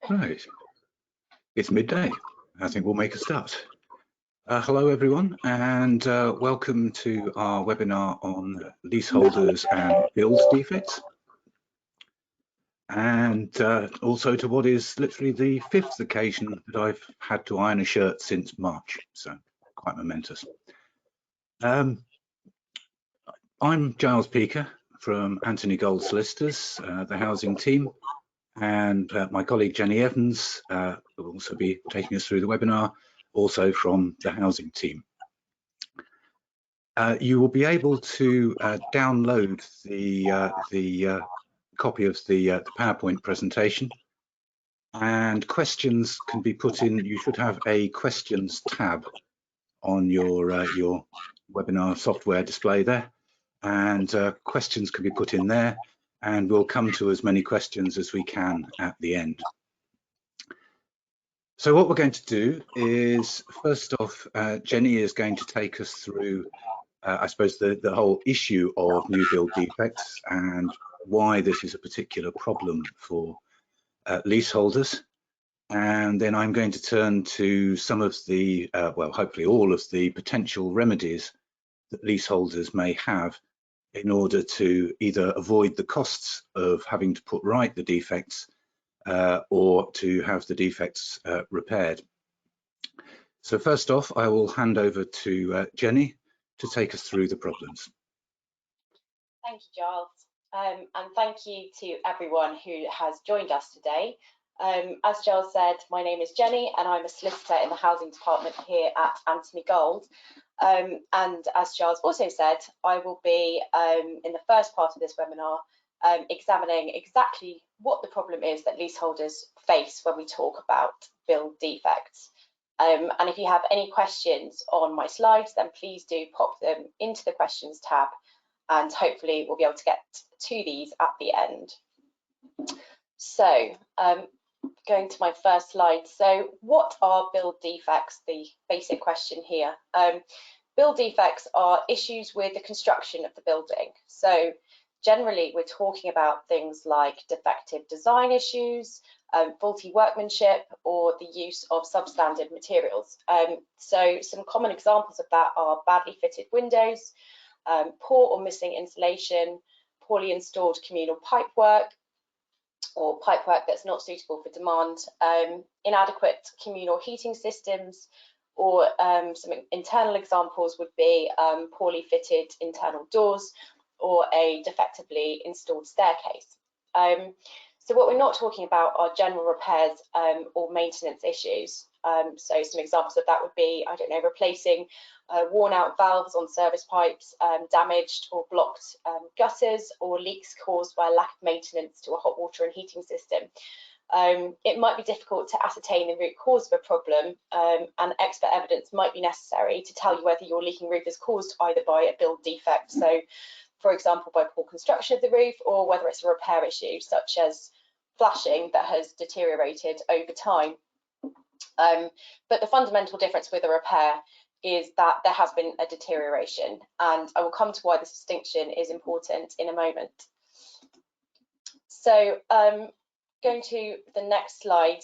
Right, it's midday. I think we'll make a start. Hello everyone, and welcome to our webinar on leaseholders and build defects, and also to what is literally the 5th occasion that I've had to iron a shirt since March, so quite momentous. I'm Giles Peaker from Gold Solicitors, the housing team, and my colleague Jenny Evans will also be taking us through the webinar, also from the housing team. You will be able to download the copy of the PowerPoint presentation, and questions can be put in. You should have a questions tab on your webinar software display there, and questions can be put in there, and we'll come to as many questions as we can at the end. So what we're going to do is, first off, Jenny is going to take us through I suppose the whole issue of new build defects and why this is a particular problem for leaseholders. And then I'm going to turn to some of the, well, hopefully all of the potential remedies that leaseholders may have in order to either avoid the costs of having to put right the defects or to have the defects repaired. So first off, I will hand over to Jenny to take us through the problems. Thank you, Giles, and thank you to everyone who has joined us today. As Giles said, my name is Jenny and I'm a solicitor in the housing department here at Anthony Gold. And as Giles also said, I will be in the first part of this webinar examining exactly what the problem is that leaseholders face when we talk about build defects. And if you have any questions on my slides, then please do pop them into the questions tab, and hopefully we'll be able to get to these at the end. So going to my first slide. So what are build defects? The basic question here. Build defects are issues with the construction of the building. So generally we're talking about things like defective design issues, faulty workmanship, or the use of substandard materials. So some common examples of that are badly fitted windows, poor or missing insulation, poorly installed communal pipework, or pipework that's not suitable for demand, inadequate communal heating systems, or some internal examples would be poorly fitted internal doors or a defectively installed staircase. So what we're not talking about are general repairs or maintenance issues. So some examples of that would be, I don't know, replacing worn out valves on service pipes, damaged or blocked gutters, or leaks caused by a lack of maintenance to a hot water and heating system. It might be difficult to ascertain the root cause of a problem, and expert evidence might be necessary to tell you whether your leaking roof is caused either by a build defect, so for example by poor construction of the roof, or whether it's a repair issue such as flashing that has deteriorated over time. But the fundamental difference with a repair is that there has been a deterioration, and I will come to why this distinction is important in a moment. So going to the next slide.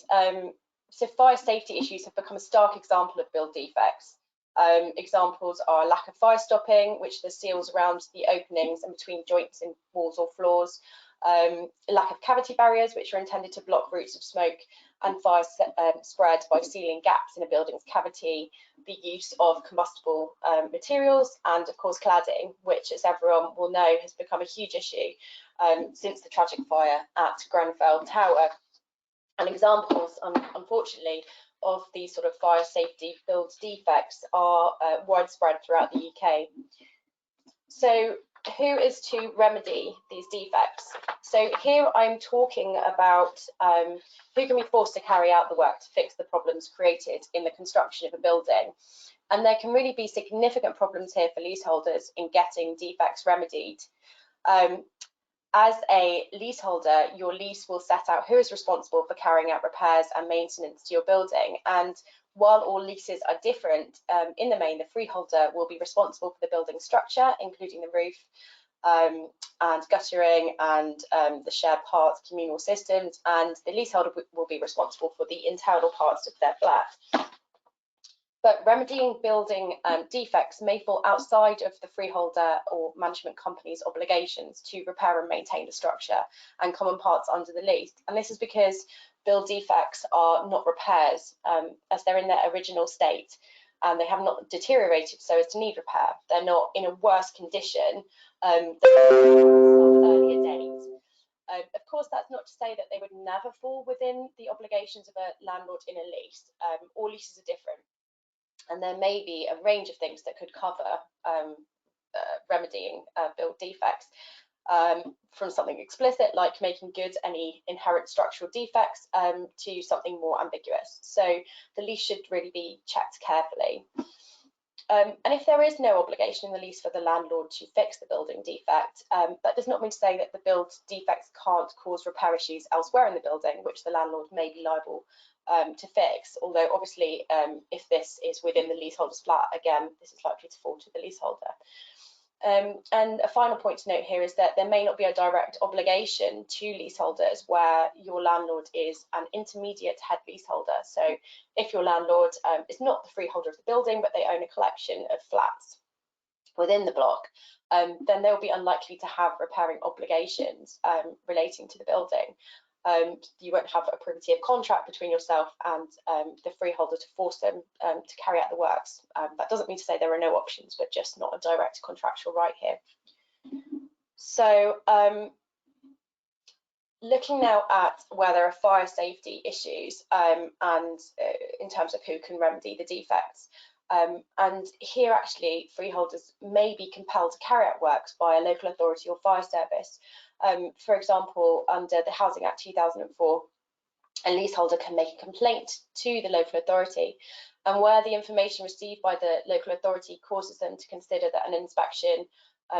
So fire safety issues have become a stark example of build defects. Examples are lack of fire stopping, which are the seals around the openings and between joints in walls or floors, lack of cavity barriers, which are intended to block routes of smoke and fire spread by sealing gaps in a building's cavity, the use of combustible materials, and of course cladding, which, as everyone will know, has become a huge issue since the tragic fire at Grenfell Tower. And examples, unfortunately, of these sort of fire safety build defects are widespread throughout the UK. So who is to remedy these defects? So here I'm talking about who can be forced to carry out the work to fix the problems created in the construction of a building. And there can really be significant problems here for leaseholders in getting defects remedied. As a leaseholder, your lease will set out who is responsible for carrying out repairs and maintenance to your building. And while all leases are different, in the main, the freeholder will be responsible for the building structure, including the roof, and guttering and the shared parts, communal systems, and the leaseholder will be responsible for the internal parts of their flat. But remedying building defects may fall outside of the freeholder or management company's obligations to repair and maintain the structure and common parts under the lease. And this is because build defects are not repairs, as they're in their original state and they have not deteriorated so as to need repair. They're not in a worse condition than earlier days. Of course, that's not to say that they would never fall within the obligations of a landlord in a lease. All leases are different. And there may be a range of things that could cover remedying build defects, from something explicit like making good any inherent structural defects to something more ambiguous. So the lease should really be checked carefully. And if there is no obligation in the lease for the landlord to fix the building defect, that does not mean to say that the build defects can't cause repair issues elsewhere in the building, which the landlord may be liable to fix. Although obviously, if this is within the leaseholder's flat, again, this is likely to fall to the leaseholder. And a final point to note here is that there may not be a direct obligation to leaseholders where your landlord is an intermediate head leaseholder. So if your landlord is not the freeholder of the building, but they own a collection of flats within the block, then they'll be unlikely to have repairing obligations relating to the building. You won't have a privity of contract between yourself and the freeholder to force them to carry out the works. That doesn't mean to say there are no options, but just not a direct contractual right here. So looking now at where there are fire safety issues and in terms of who can remedy the defects. And here actually freeholders may be compelled to carry out works by a local authority or fire service. For example, under the Housing Act 2004, a leaseholder can make a complaint to the local authority, and where the information received by the local authority causes them to consider that an inspection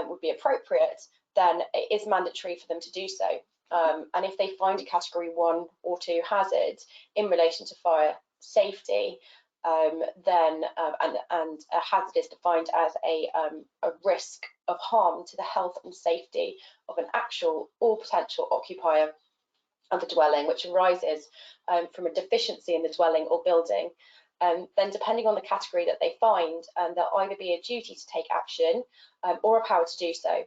would be appropriate, then it is mandatory for them to do so. And if they find a category 1 or 2 hazard in relation to fire safety, then a hazard is defined as a risk of harm to the health and safety of an actual or potential occupier of the dwelling, which arises from a deficiency in the dwelling or building. Then depending on the category that they find, there'll either be a duty to take action or a power to do so.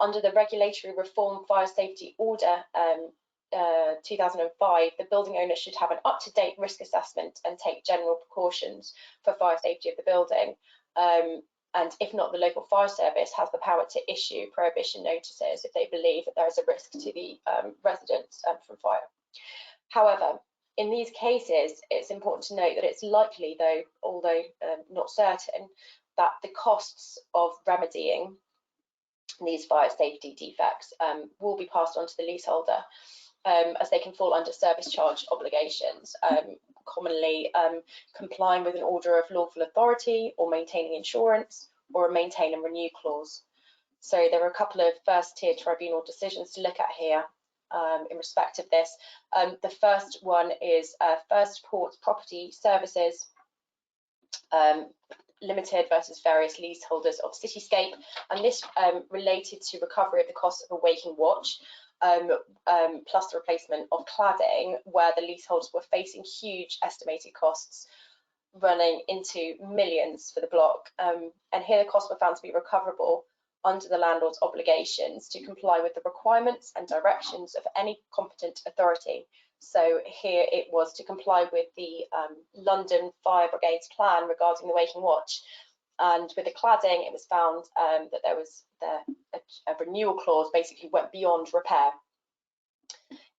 Under the Regulatory Reform Fire Safety Order 2005, the building owner should have an up-to-date risk assessment and take general precautions for fire safety of the building. And if not, the local fire service has the power to issue prohibition notices if they believe that there is a risk to the residents from fire. However, in these cases, it's important to note that it's likely, though, although not certain, that the costs of remedying these fire safety defects will be passed on to the leaseholder, as they can fall under service charge obligations, commonly complying with an order of lawful authority or maintaining insurance or a maintain and renew clause. So there are a couple of first tier tribunal decisions to look at here in respect of this. The first one is First Port Property Services Limited versus various leaseholders of Cityscape, and this related to recovery of the cost of a waking watch plus the replacement of cladding, where the leaseholders were facing huge estimated costs running into millions for the block, and here the costs were found to be recoverable under the landlord's obligations to comply with the requirements and directions of any competent authority. So here it was to comply with the London Fire Brigade's plan regarding the waking watch, and with the cladding it was found that there was a renewal clause basically went beyond repair.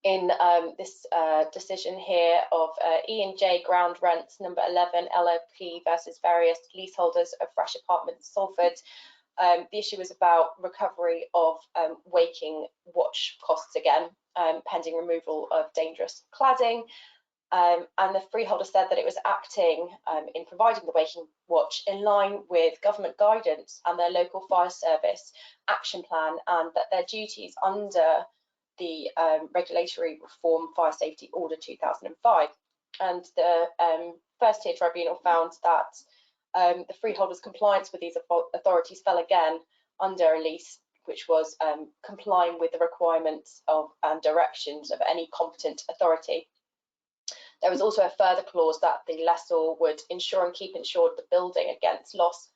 In this decision here of E&J Ground Rents number 11 LLP versus various leaseholders of Fresh Apartments Salford, the issue was about recovery of waking watch costs again, pending removal of dangerous cladding, and the freeholder said that it was acting in providing the waking watch in line with government guidance and their local fire service action plan, and that their duties under the Regulatory Reform Fire Safety Order 2005. And the first tier tribunal found that the freeholder's compliance with these authorities fell again under a lease which was complying with the requirements of and directions of any competent authority. There was also a further clause that the lessor would insure and keep insured the building against loss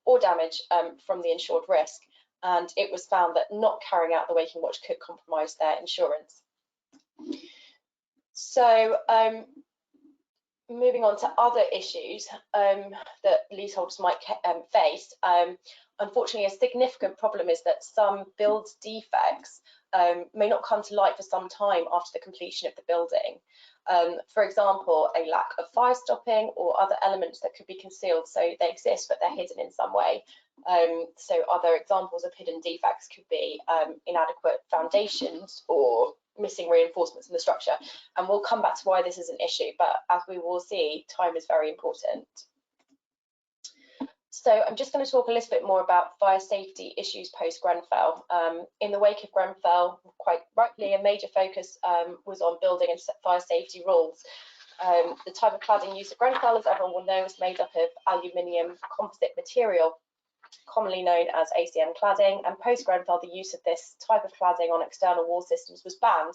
or damage from the insured risk, and it was found that not carrying out the waking watch could compromise their insurance. So moving on to other issues that leaseholders might face, unfortunately a significant problem is that some build defects may not come to light for some time after the completion of the building. For example, a lack of fire stopping or other elements that could be concealed, so they exist but they're hidden in some way. So other examples of hidden defects could be inadequate foundations or missing reinforcements in the structure, and we'll come back to why this is an issue, but as we will see, time is very important. So I'm just going to talk a little bit more about fire safety issues post-Grenfell. In the wake of Grenfell, quite rightly, a major focus was on building and fire safety rules. The type of cladding used at Grenfell, as everyone will know, is made up of aluminium composite material, commonly known as ACM cladding, and post-Grenfell the use of this type of cladding on external wall systems was banned,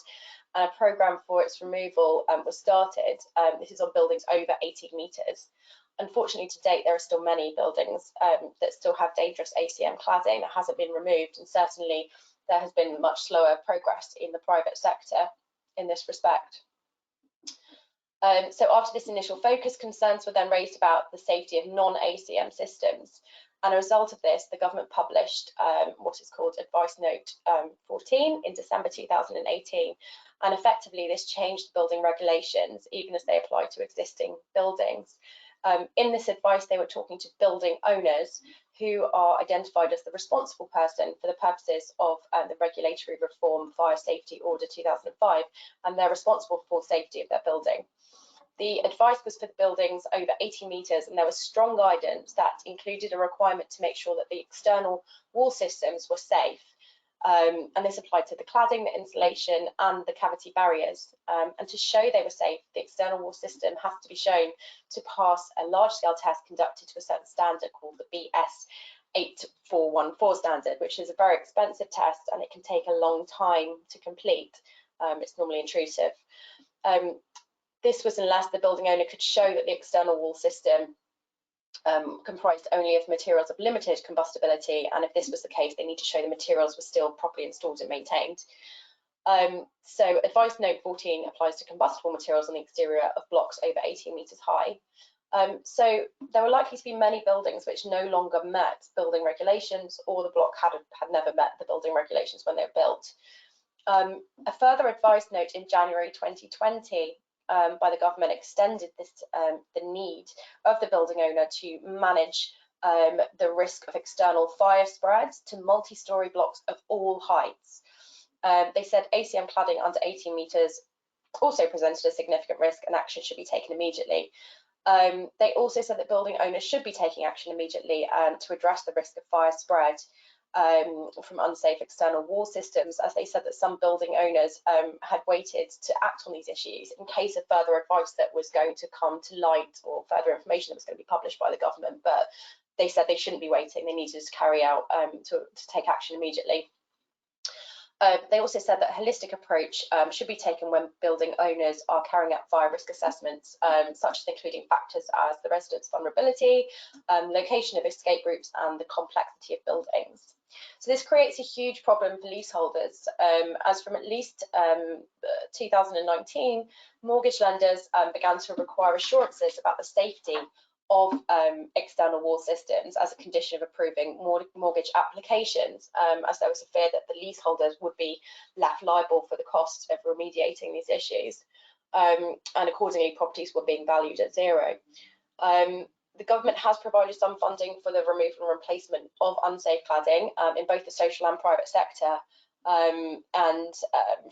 and a programme for its removal was started. This is on buildings over 18 metres. Unfortunately, to date, there are still many buildings that still have dangerous ACM cladding that hasn't been removed, and certainly there has been much slower progress in the private sector in this respect. So after this initial focus, concerns were then raised about the safety of non-ACM systems. And as a result of this, the government published what is called Advice Note 14 in December 2018. And effectively, this changed the building regulations, even as they apply to existing buildings. In this advice, they were talking to building owners who are identified as the responsible person for the purposes of the Regulatory Reform Fire Safety Order 2005, and they're responsible for safety of their building. The advice was for the buildings over 18 metres, and there was strong guidance that included a requirement to make sure that the external wall systems were safe. And this applied to the cladding, the insulation, and the cavity barriers. And to show they were safe, the external wall system has to be shown to pass a large-scale test conducted to a certain standard called the BS 8414 standard, which is a very expensive test, and it can take a long time to complete. It's normally intrusive. This was unless the building owner could show that the external wall system comprised only of materials of limited combustibility, and if this was the case, they need to show the materials were still properly installed and maintained. So Advice Note 14 applies to combustible materials on the exterior of blocks over 18 metres high. So there were likely to be many buildings which no longer met building regulations, or the block had never met the building regulations when they were built. A further advice note in January 2020 by the government extended this, the need of the building owner to manage the risk of external fire spreads to multi-storey blocks of all heights. They said ACM cladding under 18 metres also presented a significant risk, and action should be taken immediately. They also said that building owners should be taking action immediately to address the risk of fire spread from unsafe external wall systems, as they said that some building owners had waited to act on these issues in case of further advice that was going to come to light, or further information that was going to be published by the government. But they said they shouldn't be waiting, they needed to carry out to take action immediately. They also said that a holistic approach should be taken when building owners are carrying out fire risk assessments, such as including factors as the residents' vulnerability, location of escape routes, and the complexity of buildings. So this creates a huge problem for leaseholders, as from at least 2019, mortgage lenders began to require assurances about the safety of external wall systems as a condition of approving mortgage applications, as there was a fear that the leaseholders would be left liable for the cost of remediating these issues, and accordingly properties were being valued at zero. The government has provided some funding for the removal and replacement of unsafe cladding in both the social and private sector, and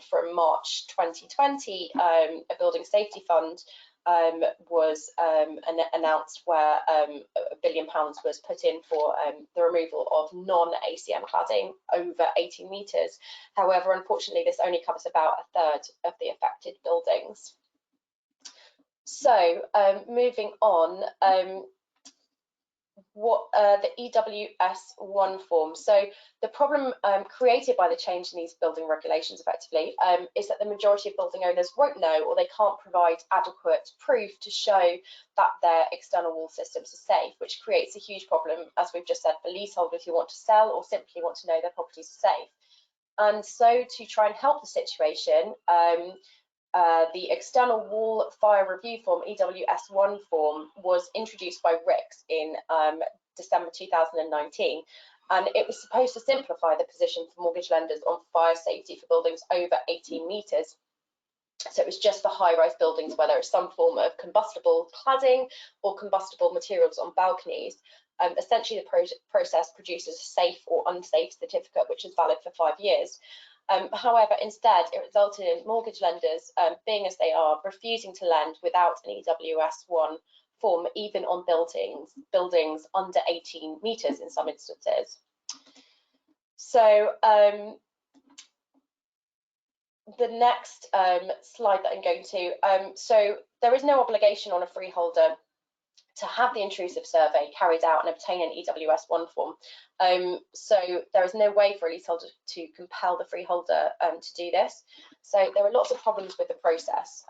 from March 2020 a building safety fund was announced, where £1 billion was put in for the removal of non-ACM cladding over 18 metres. However, unfortunately, this only covers about a third of the affected buildings. So moving on, what the EWS1 form. So the problem created by the change in these building regulations effectively is that the majority of building owners won't know, or they can't provide adequate proof to show that their external wall systems are safe, which creates a huge problem, as we've just said, for leaseholders who want to sell or simply want to know their properties are safe. And so to try and help the situation, the external wall fire review form, EWS1 form, was introduced by RICS in December 2019, and it was supposed to simplify the position for mortgage lenders on fire safety for buildings over 18 metres. So it was just for high-rise buildings where there is some form of combustible cladding or combustible materials on balconies. Essentially, the process produces a safe or unsafe certificate, which is valid for 5 years. However, instead, it resulted in mortgage lenders, being as they are, refusing to lend without an EWS1 form, even on buildings under 18 metres in some instances. So the next slide that I'm going to, so there is no obligation on a freeholder to have the intrusive survey carried out and obtain an EWS1 form. So there is no way for a leaseholder to compel the freeholder to do this. So there are lots of problems with the process.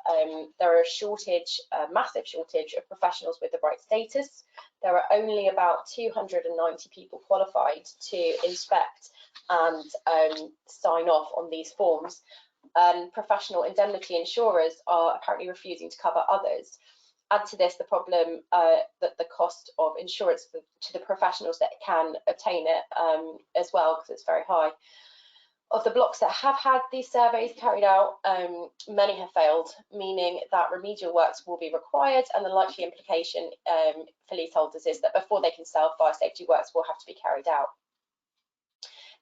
There are a massive shortage of professionals with the right status. There are only about 290 people qualified to inspect and sign off on these forms. And professional indemnity insurers are apparently refusing to cover others. Add to this the problem that the cost of insurance to the professionals that can obtain it as well, because it's very high. Of the blocks that have had these surveys carried out, many have failed, meaning that remedial works will be required, and the likely implication for leaseholders is that before they can sell, fire safety works will have to be carried out.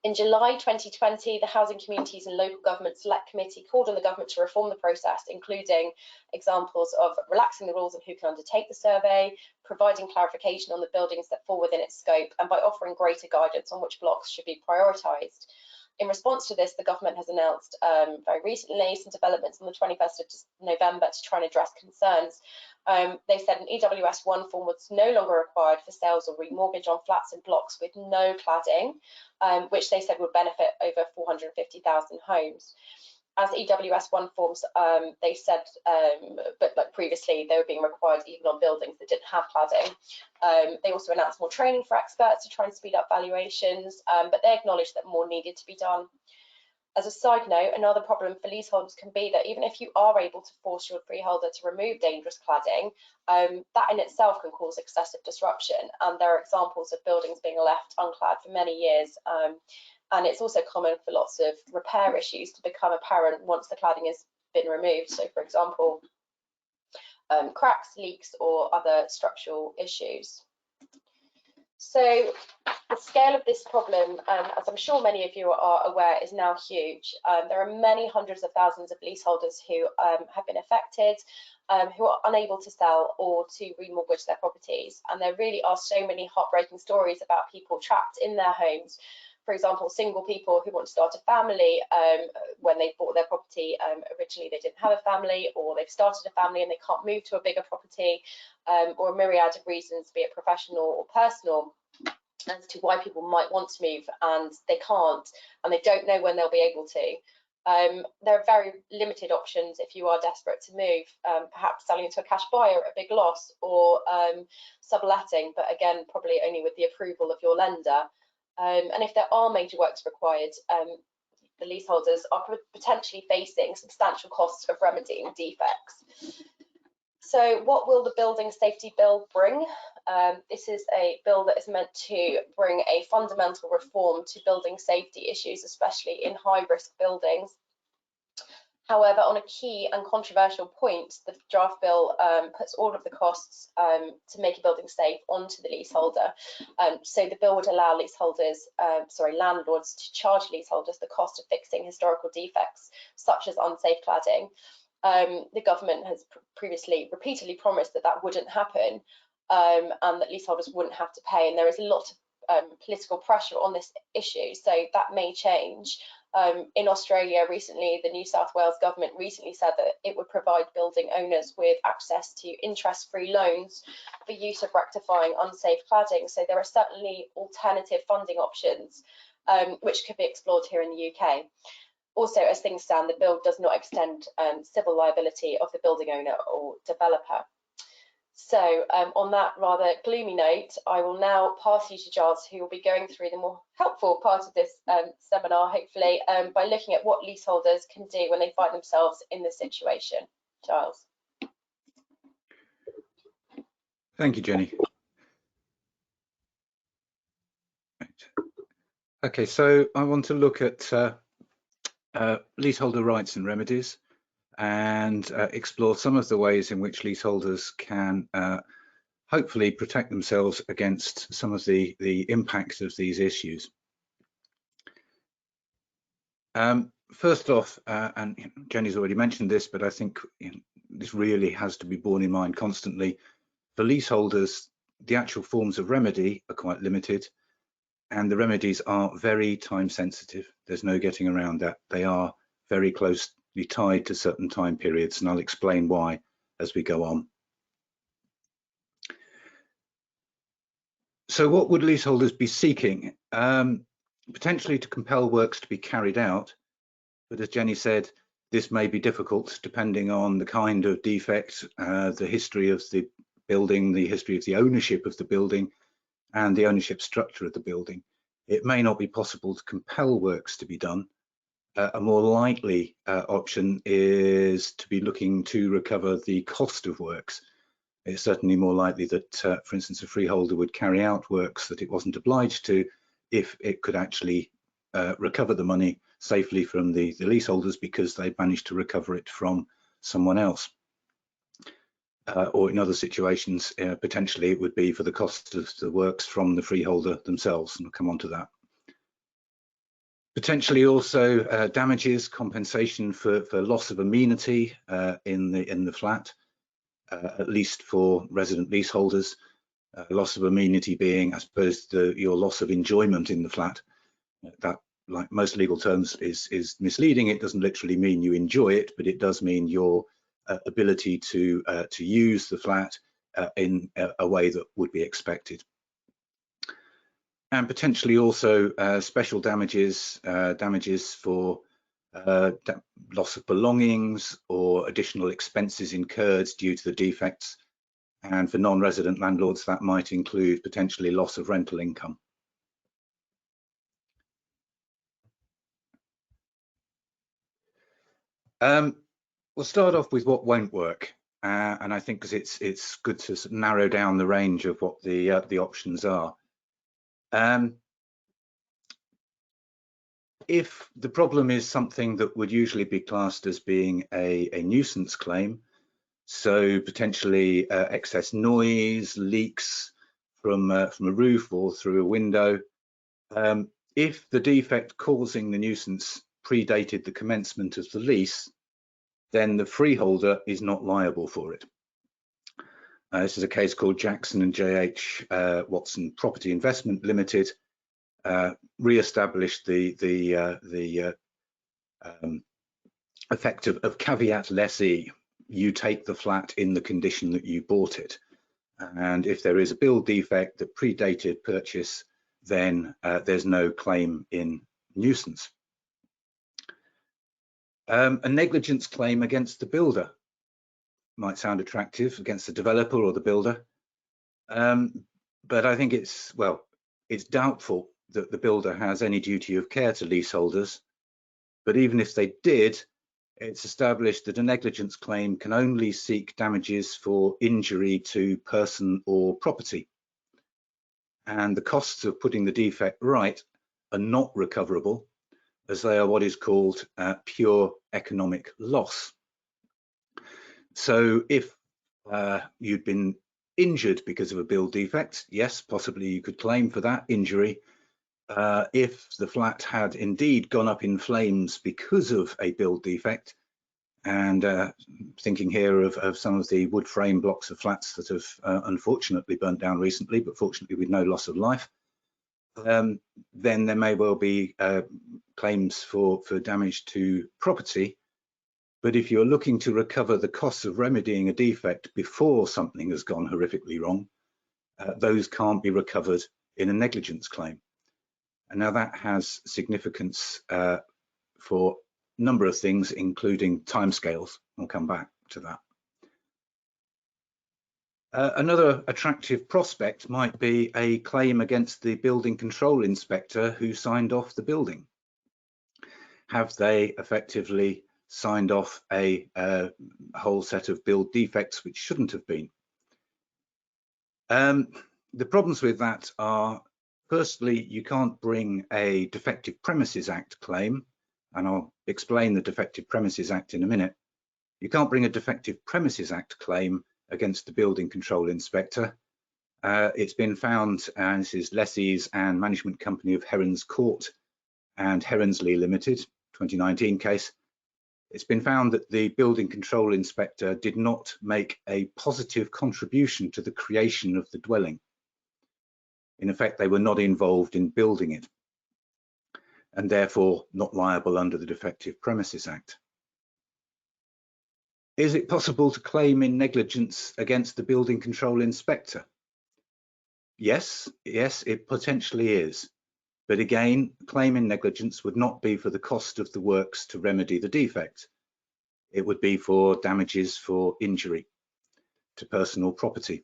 In July 2020, the Housing, Communities and Local Government Select Committee called on the government to reform the process, including examples of relaxing the rules on who can undertake the survey, providing clarification on the buildings that fall within its scope, and by offering greater guidance on which blocks should be prioritised. In response to this, the government has announced very recently some developments on the 21st of November to try and address concerns. They said an EWS1 form was no longer required for sales or remortgage on flats and blocks with no cladding, which they said would benefit over 450,000 homes. As EWS1 forms, they said, but like previously, they were being required even on buildings that didn't have cladding. They also announced more training for experts to try and speed up valuations, but they acknowledged that more needed to be done. As a side note, another problem for leaseholders can be that even if you are able to force your freeholder to remove dangerous cladding, that in itself can cause excessive disruption. And there are examples of buildings being left unclad for many years. And it's also common for lots of repair issues to become apparent once the cladding has been removed. So, for example, cracks, leaks, or other structural issues. So the scale of this problem, as I'm sure many of you are aware, is now huge. There are many hundreds of thousands of leaseholders who have been affected, who are unable to sell or to remortgage their properties. And there really are so many heartbreaking stories about people trapped in their homes. For example, single people who want to start a family, when they bought their property, originally they didn't have a family, or they've started a family and they can't move to a bigger property, or a myriad of reasons, be it professional or personal, as to why people might want to move and they can't, and they don't know when they'll be able to. There are very limited options if you are desperate to move, perhaps selling to a cash buyer at a big loss, or subletting, but again, probably only with the approval of your lender. And if there are major works required, the leaseholders are potentially facing substantial costs of remedying defects. So what will the Building Safety Bill bring? This is a bill that is meant to bring a fundamental reform to building safety issues, especially in high-risk buildings. However, on a key and controversial point, the draft bill puts all of the costs to make a building safe onto the leaseholder. So the bill would allow landlords to charge leaseholders the cost of fixing historical defects, such as unsafe cladding. The government has previously repeatedly promised that that wouldn't happen, and that leaseholders wouldn't have to pay. And there is a lot of political pressure on this issue, so that may change. In Australia recently, the New South Wales government recently said that it would provide building owners with access to interest-free loans for use of rectifying unsafe cladding. So there are certainly alternative funding options which could be explored here in the UK. Also, as things stand, the bill does not extend civil liability of the building owner or developer. So on that rather gloomy note, I will now pass you to Giles, who will be going through the more helpful part of this seminar, hopefully, by looking at what leaseholders can do when they find themselves in this situation. Giles. Thank you, Jenny. Okay, so I want to look at leaseholder rights and remedies, and explore some of the ways in which leaseholders can hopefully protect themselves against some of the impacts of these issues. First off, and Jenny's already mentioned this, but I think this really has to be borne in mind constantly. For leaseholders, the actual forms of remedy are quite limited, and the remedies are very time sensitive. There's no getting around that. They are very closely tied to certain time periods, and I'll explain why as we go on. So what would leaseholders be seeking? Potentially to compel works to be carried out, but as Jenny said, this may be difficult depending on the kind of defect, the history of the building, the history of the ownership of the building, and the ownership structure of the building. It may not be possible to compel works to be done. A more likely option is to be looking to recover the cost of works. It's certainly more likely that, for instance, a freeholder would carry out works that it wasn't obliged to if it could actually recover the money safely from the leaseholders because they managed to recover it from someone else. Or in other situations, potentially it would be for the cost of the works from the freeholder themselves, and I'll come on to that. Potentially also damages, compensation for loss of amenity in the flat. At least for resident leaseholders, loss of amenity being, I suppose, your loss of enjoyment in the flat. That, like most legal terms, is misleading. It doesn't literally mean you enjoy it, but it does mean your ability to use the flat in a way that would be expected. And potentially also special damages, damages for loss of belongings or additional expenses incurred due to the defects, and for non-resident landlords that might include potentially loss of rental income. We'll start off with what won't work, and I think because it's good to narrow down the range of what the options are. If the problem is something that would usually be classed as being a nuisance claim, so potentially excess noise, leaks from a roof or through a window, if the defect causing the nuisance predated the commencement of the lease, then the freeholder is not liable for it. This is a case called Jackson and J.H. Watson Property Investment Limited. Re-established the effect of caveat lessee. You take the flat in the condition that you bought it, and if there is a build defect that predated purchase, then there's no claim in nuisance. A negligence claim against the builder might sound attractive, against the developer or the builder, but I think it's doubtful that the builder has any duty of care to leaseholders. But even if they did, it's established that a negligence claim can only seek damages for injury to person or property, and the costs of putting the defect right are not recoverable, as they are what is called pure economic loss. So if you'd been injured because of a build defect, yes, possibly you could claim for that injury. If the flat had indeed gone up in flames because of a build defect, and thinking here of some of the wood frame blocks of flats that have unfortunately burnt down recently, but fortunately with no loss of life, then there may well be claims for damage to property. But if you're looking to recover the costs of remedying a defect before something has gone horrifically wrong, those can't be recovered in a negligence claim. And now that has significance for a number of things, including timescales. I'll come back to that. Another attractive prospect might be a claim against the building control inspector who signed off the building. Have they effectively signed off a whole set of build defects which shouldn't have been? The problems with that are, firstly, you can't bring a Defective Premises Act claim, and I'll explain the Defective Premises Act in a minute. You can't bring a Defective Premises Act claim against the building control inspector. It's been found, and this is Lessees and Management Company of Herons Court and Heronsley Limited, 2019 case. It's been found that the building control inspector did not make a positive contribution to the creation of the dwelling. In effect, they were not involved in building it, and therefore not liable under the Defective Premises Act. Is it possible to claim in negligence against the building control inspector? Yes, it potentially is. But again, claim in negligence would not be for the cost of the works to remedy the defect. It would be for damages for injury to personal property.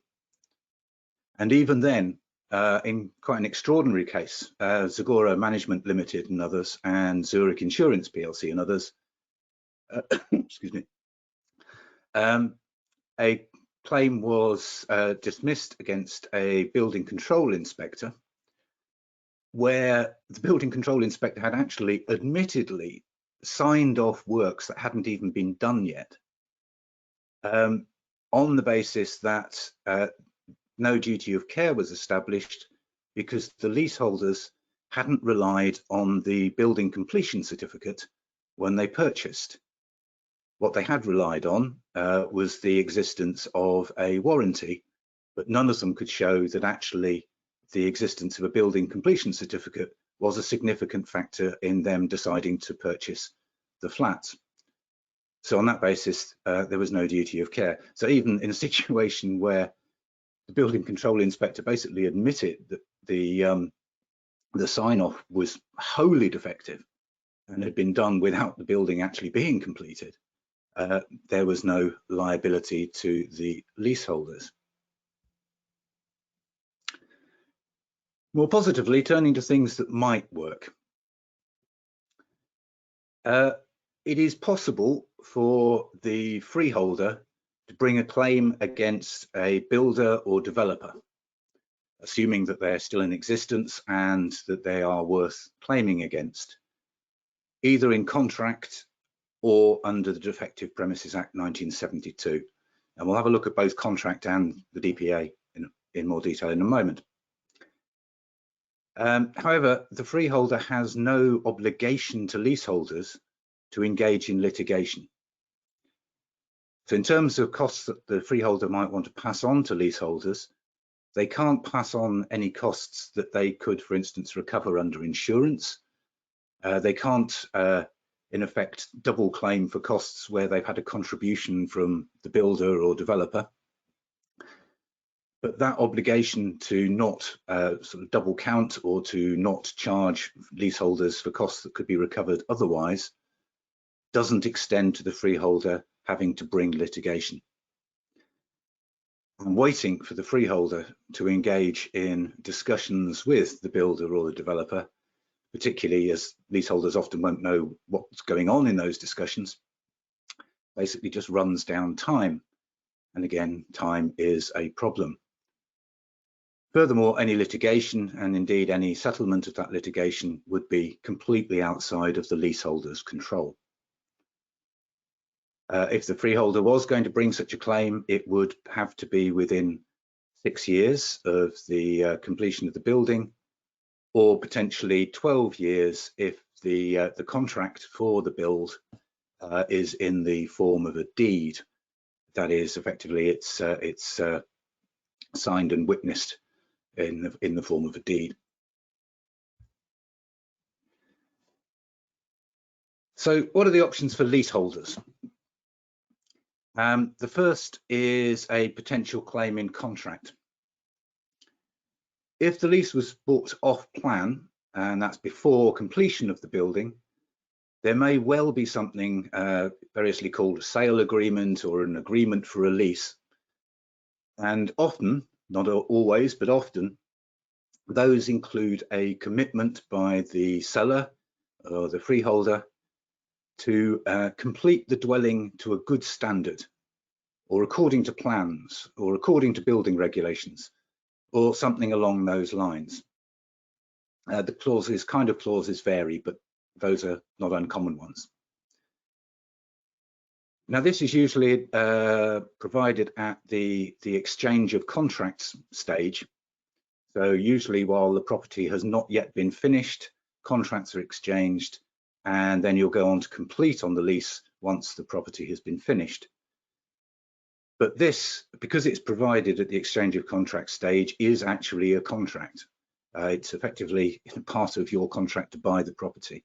And even then, in quite an extraordinary case, Zagora Management Limited and others, and Zurich Insurance PLC and others, excuse me, a claim was dismissed against a building control inspector, where the building control inspector had actually admittedly signed off works that hadn't even been done yet, on the basis that no duty of care was established because the leaseholders hadn't relied on the building completion certificate when they purchased. What they had relied on was the existence of a warranty, but none of them could show that actually the existence of a building completion certificate was a significant factor in them deciding to purchase the flats. So on that basis, there was no duty of care. So even in a situation where the building control inspector basically admitted that the sign-off was wholly defective and had been done without the building actually being completed, there was no liability to the leaseholders. More positively, turning to things that might work. It is possible for the freeholder to bring a claim against a builder or developer, assuming that they're still in existence and that they are worth claiming against, either in contract or under the Defective Premises Act 1972. And we'll have a look at both contract and the DPA in more detail in a moment. However, the freeholder has no obligation to leaseholders to engage in litigation. So in terms of costs that the freeholder might want to pass on to leaseholders, they can't pass on any costs that they could, for instance, recover under insurance. They can't, in effect, double claim for costs where they've had a contribution from the builder or developer. But that obligation to not sort of double count or to not charge leaseholders for costs that could be recovered otherwise doesn't extend to the freeholder having to bring litigation. I'm waiting for the freeholder to engage in discussions with the builder or the developer, particularly as leaseholders often won't know what's going on in those discussions. Basically just runs down time. And again, time is a problem. Furthermore, any litigation, and indeed any settlement of that litigation, would be completely outside of the leaseholder's control. If the freeholder was going to bring such a claim, it would have to be within 6 years of the completion of the building, or potentially 12 years if the contract for the build is in the form of a deed. That is, effectively, it's signed and witnessed in the form of a deed. So what are the options for leaseholders? The first is a potential claim in contract. If the lease was bought off plan, and that's before completion of the building, there may well be something variously called a sale agreement or an agreement for a lease. And often, not always, but often, those include a commitment by the seller or the freeholder to complete the dwelling to a good standard, or according to plans, or according to building regulations, or something along those lines. The clauses vary, but those are not uncommon ones. Now, this is usually provided at the exchange of contracts stage. So usually while the property has not yet been finished, contracts are exchanged, and then you'll go on to complete on the lease once the property has been finished. But this, because it's provided at the exchange of contract stage, is actually a contract. It's effectively part of your contract to buy the property.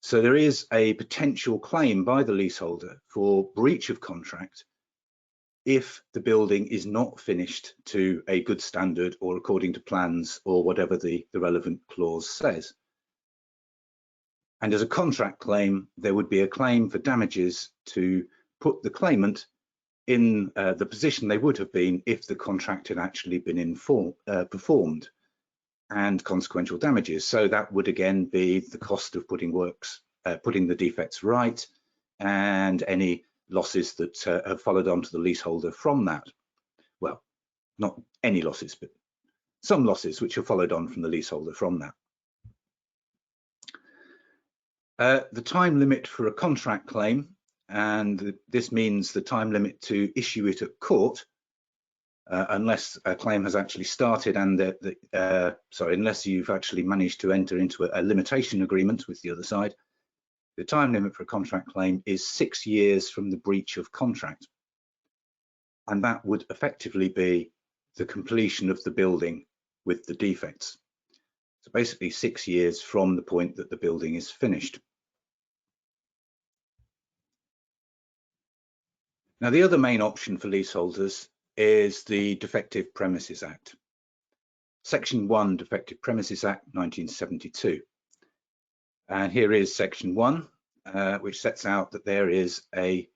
So there is a potential claim by the leaseholder for breach of contract if the building is not finished to a good standard or according to plans or whatever the relevant clause says. And as a contract claim, there would be a claim for damages to put the claimant in the position they would have been if the contract had actually been performed, and consequential damages. So that would again be the cost of putting the defects right, and any losses that have followed on to the leaseholder from that. Well, not any losses, but some losses which have followed on from the leaseholder from that. The time limit for a contract claim, and this means the time limit to issue it at court, unless a claim has actually started and unless you've actually managed to enter into a limitation agreement with the other side. The time limit for a contract claim is 6 years from the breach of contract, and that would effectively be the completion of the building with the defects. So basically 6 years from the point that the building is finished. Now, the other main option for leaseholders is the Defective Premises Act. Section 1, Defective Premises Act 1972. And here is Section 1, which sets out that there is a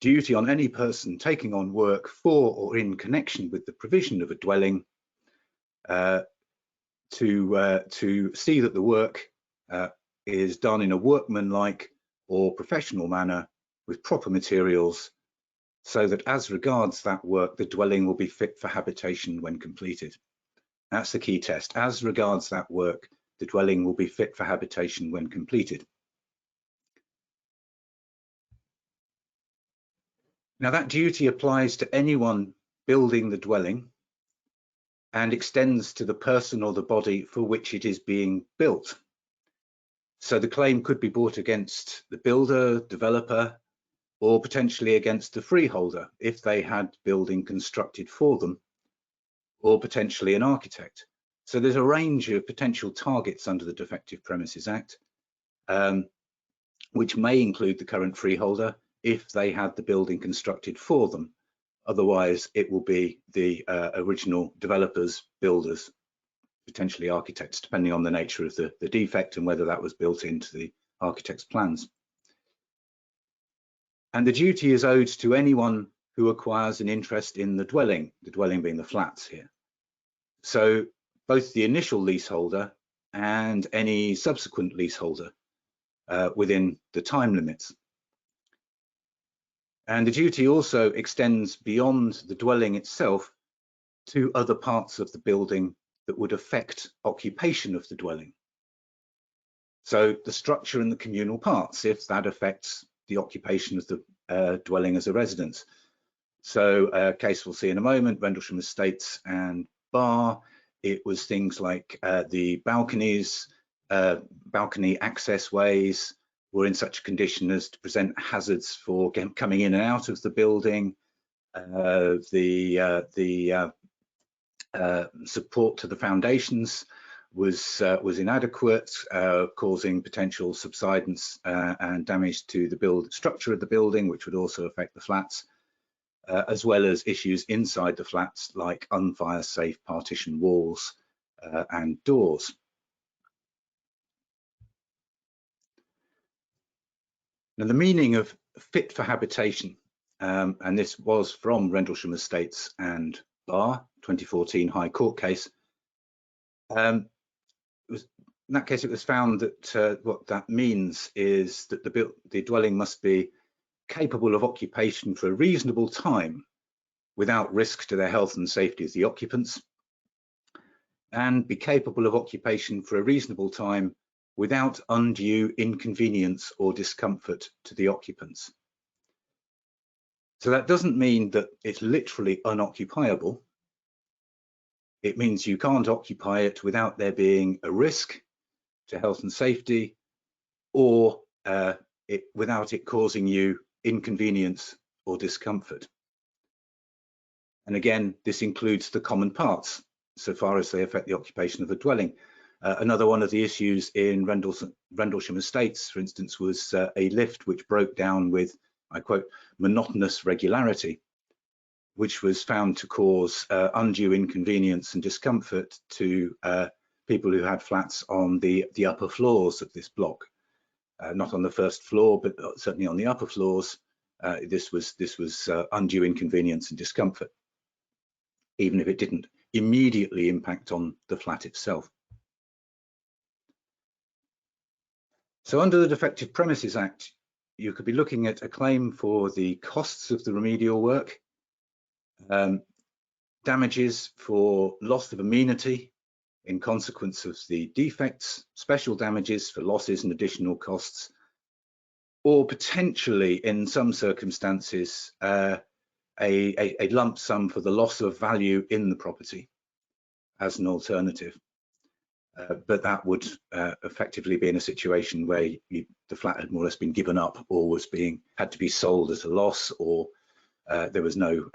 duty on any person taking on work for or in connection with the provision of a dwelling to see that the work is done in a workmanlike or professional manner with proper materials, so that as regards that work, the dwelling will be fit for habitation when completed. That's the key test. As regards that work, the dwelling will be fit for habitation when completed. Now, that duty applies to anyone building the dwelling and extends to the person or the body for which it is being built. So the claim could be brought against the builder, developer, or potentially against the freeholder if they had building constructed for them, or potentially an architect. So there's a range of potential targets under the Defective Premises Act, which may include the current freeholder if they had the building constructed for them. Otherwise, it will be the original developers, builders, potentially architects, depending on the nature of the defect and whether that was built into the architect's plans. And the duty is owed to anyone who acquires an interest in the dwelling being the flats here. So both the initial leaseholder and any subsequent leaseholder within the time limits. And the duty also extends beyond the dwelling itself to other parts of the building that would affect occupation of the dwelling. So the structure and the communal parts, if that affects the occupation of the dwelling as a residence. So a case we'll see in a moment, Rendlesham Estates and Bar, it was things like the balconies, balcony access ways were in such a condition as to present hazards for coming in and out of the building. The support to the foundations was inadequate, causing potential subsidence and damage to the structure of the building, which would also affect the flats, as well as issues inside the flats like unfire safe partition walls and doors. Now, the meaning of fit for habitation, and this was from Rendlesham Estates and Barr, 2014 High Court case. In that case, it was found that what that means is that the dwelling must be capable of occupation for a reasonable time without risk to their health and safety of the occupants, and be capable of occupation for a reasonable time without undue inconvenience or discomfort to the occupants. So that doesn't mean that it's literally unoccupiable. It means you can't occupy it without there being a risk to health and safety, or without it causing you inconvenience or discomfort. And again, this includes the common parts, so far as they affect the occupation of the dwelling. Another one of the issues in Rendlesham Estates, for instance, was a lift which broke down with, I quote, monotonous regularity, which was found to cause undue inconvenience and discomfort to people who had flats on the upper floors of this block. Not on the first floor, but certainly on the upper floors. This was undue inconvenience and discomfort, even if it didn't immediately impact on the flat itself. So under the Defective Premises Act, you could be looking at a claim for the costs of the remedial work, damages for loss of amenity in consequence of the defects, special damages for losses and additional costs, or potentially in some circumstances a lump sum for the loss of value in the property as an alternative. But that would effectively be in a situation where the flat had more or less been given up, or had to be sold at a loss, or there was no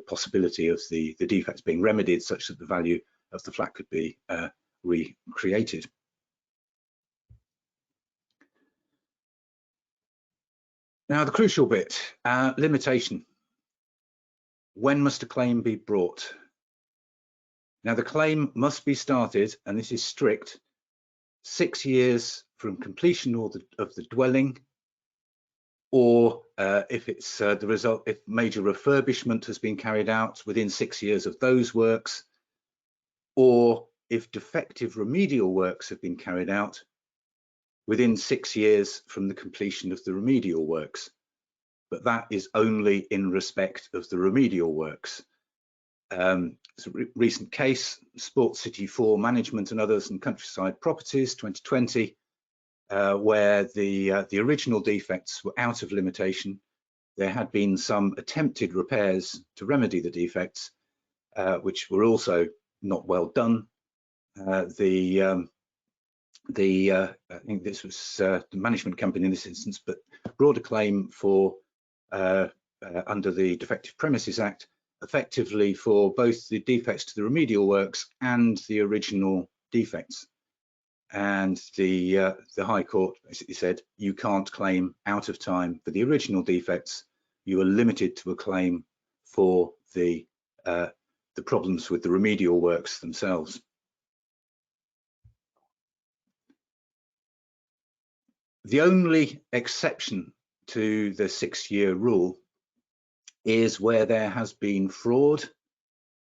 possibility of the defects being remedied such that the value of the flat could be recreated. Now, the crucial bit, limitation. When must a claim be brought? Now, the claim must be started, and this is strict, 6 years from completion of the dwelling, or if it's the result, if major refurbishment has been carried out within 6 years of those works, or if defective remedial works have been carried out within 6 years from the completion of the remedial works. But that is only in respect of the remedial works. It's a recent case, Sports City 4 Management and Others and Countryside Properties 2020, where the original defects were out of limitation. There had been some attempted repairs to remedy the defects, which were also not well done. I think this was the management company in this instance, but brought a claim for under the Defective Premises Act, effectively for both the defects to the remedial works and the original defects. And the High Court basically said you can't claim out of time for the original defects. You are limited to a claim for the problems with the remedial works themselves. The only exception to the 6-year rule is where there has been fraud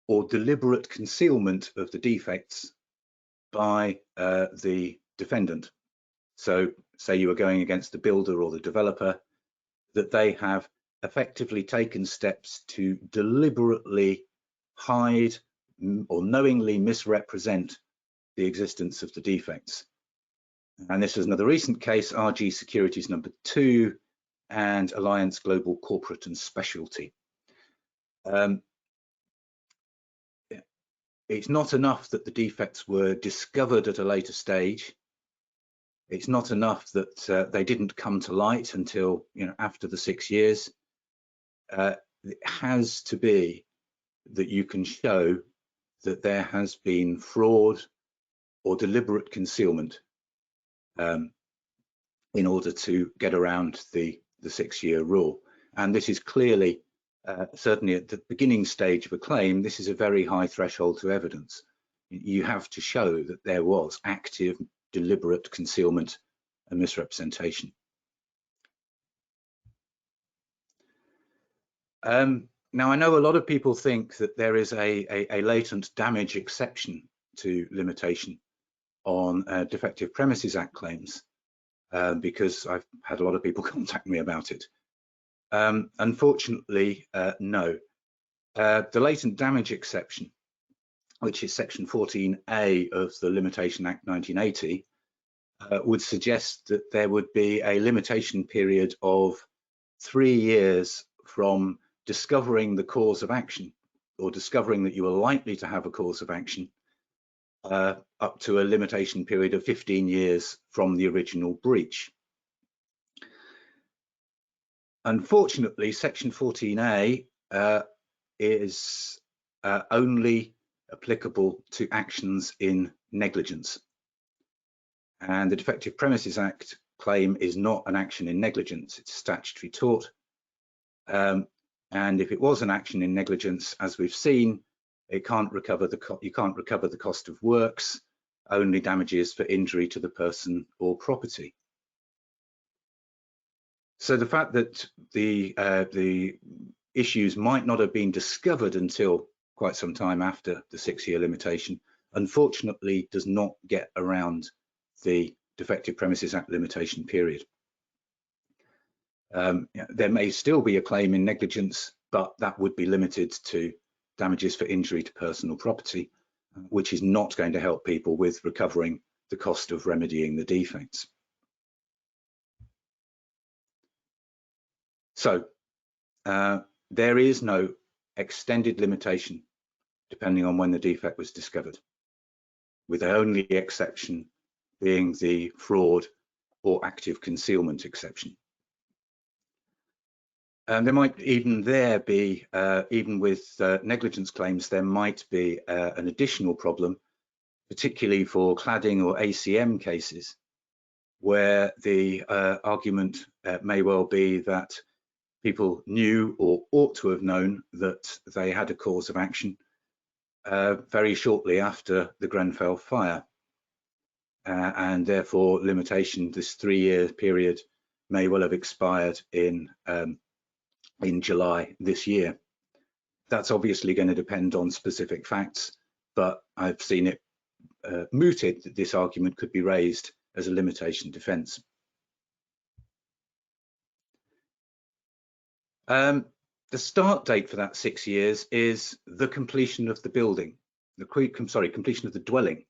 or deliberate concealment of the defects by the defendant. So say you are going against the builder or the developer, that they have effectively taken steps to deliberately hide or knowingly misrepresent the existence of the defects. And this is another recent case, RG Securities number 2 and Alliance Global Corporate and Specialty. It's not enough that the defects were discovered at a later stage. It's not enough that they didn't come to light until after the 6 years. It has to be that you can show that there has been fraud or deliberate concealment in order to get around the 6-year rule. And this is clearly, certainly at the beginning stage of a claim, this is a very high threshold to evidence. You have to show that there was active, deliberate concealment and misrepresentation. Now, I know a lot of people think that there is a latent damage exception to limitation on Defective Premises Act claims, because I've had a lot of people contact me about it. Unfortunately, no. The latent damage exception, which is section 14A of the Limitation Act 1980, would suggest that there would be a limitation period of 3 years from discovering the cause of action, or discovering that you are likely to have a cause of action, up to a limitation period of 15 years from the original breach. Unfortunately, section 14A is only applicable to actions in negligence. And the Defective Premises Act claim is not an action in negligence, it's a statutory tort. And if it was an action in negligence, as we've seen, it can't recover you can't recover the cost of works, only damages for injury to the person or property. So the fact that the issues might not have been discovered until quite some time after the 6-year limitation, unfortunately does not get around the Defective Premises Act limitation period. There may still be a claim in negligence, but that would be limited to damages for injury to personal property, which is not going to help people with recovering the cost of remedying the defects. So there is no extended limitation depending on when the defect was discovered, with the only exception being the fraud or active concealment exception. There might even be, even with negligence claims, there might be an additional problem, particularly for cladding or ACM cases, where the argument may well be that people knew or ought to have known that they had a cause of action very shortly after the Grenfell fire, and therefore limitation, this 3-year period, may well have expired in July this year. That's obviously going to depend on specific facts, but I've seen it mooted that this argument could be raised as a limitation defence. The start date for that 6 years is the completion of the building, completion of the dwelling.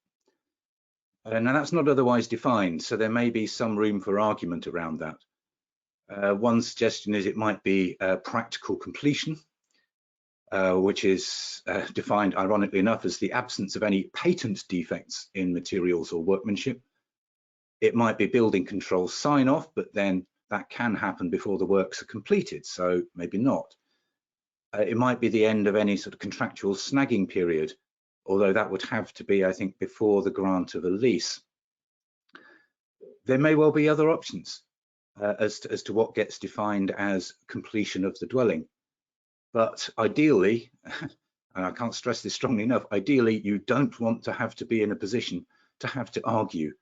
Now that's not otherwise defined, so there may be some room for argument around that. One suggestion is it might be practical completion, which is defined, ironically enough, as the absence of any patent defects in materials or workmanship. It might be building control sign-off, but then that can happen before the works are completed, so maybe not. It might be the end of any sort of contractual snagging period, although that would have to be, I think, before the grant of a lease. There may well be other options as to what gets defined as completion of the dwelling. But ideally, and I can't stress this strongly enough, ideally you don't want to have to be in a position to have to argue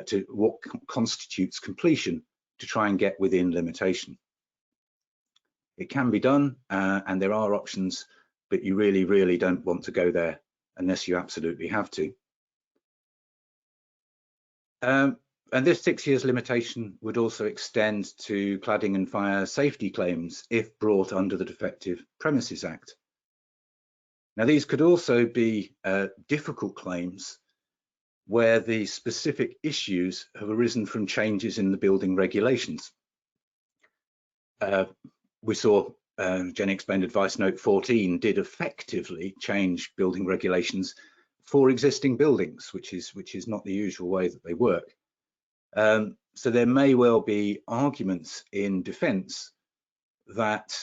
to what constitutes completion to try and get within limitation. It can be done, and there are options, but you really, really don't want to go there unless you absolutely have to. And this 6 years limitation would also extend to cladding and fire safety claims if brought under the Defective Premises Act. Now, these could also be difficult claims where the specific issues have arisen from changes in the building regulations. We saw Jenny explained Advice Note 14 did effectively change building regulations for existing buildings, which is not the usual way that they work. So there may well be arguments in defence that